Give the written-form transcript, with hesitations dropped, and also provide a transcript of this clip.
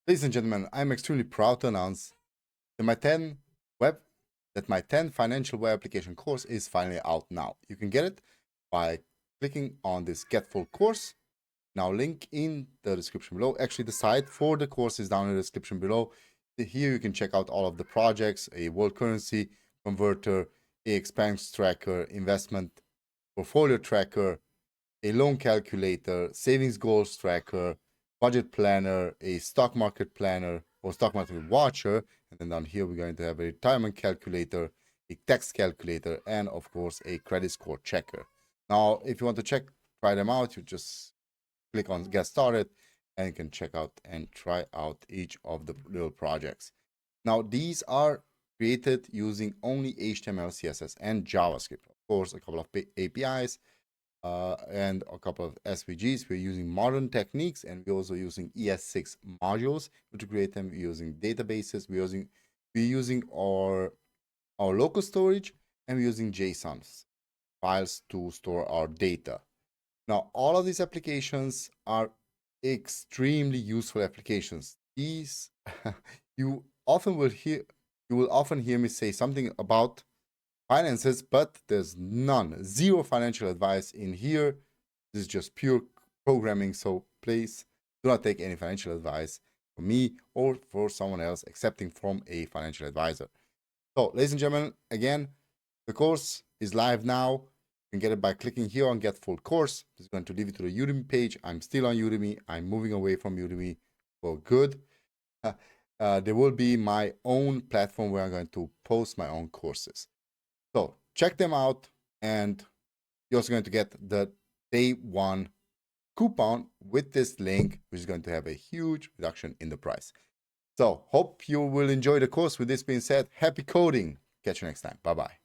Ladies and gentlemen, I'm extremely proud to announce that my 10 financial web application course is finally out now. You can get it by clicking on this Get Full Course. Now, link in the description below. Actually, the site for the course is down in the description below. Here you can check out all of the projects, a world currency converter, a expense tracker, investment portfolio tracker, a loan calculator, savings goals tracker, budget planner, a stock market planner or stock market watcher, and then down here we're going to have a retirement calculator, a tax calculator, and of course a credit score checker. Now, if you want to try them out, you just click on Get Started, and you can check out and try out each of the little projects. Now, these are created using only HTML, CSS, and JavaScript. Of course, a couple of APIs, and a couple of SVGs. We're using modern techniques, and we're also using ES6 modules to create them. We're using databases. We're using our local storage, and we're using JSON files to store our data. Now, all of these applications are extremely useful applications. These you will often hear me say something about finances, but there's zero financial advice in here. This is just pure programming. So please do not take any financial advice from me or for someone else, excepting from a financial advisor. So, ladies and gentlemen, again, the course is live now. You can get it by clicking here on Get Full Course. This is going to leave you to the Udemy page. I'm still on Udemy. I'm moving away from Udemy for good. There will be my own platform where I'm going to post my own courses. So check them out, and you're also going to get the day one coupon with this link, which is going to have a huge reduction in the price. So hope you will enjoy the course. With this being said, happy coding. Catch you next time. Bye-bye.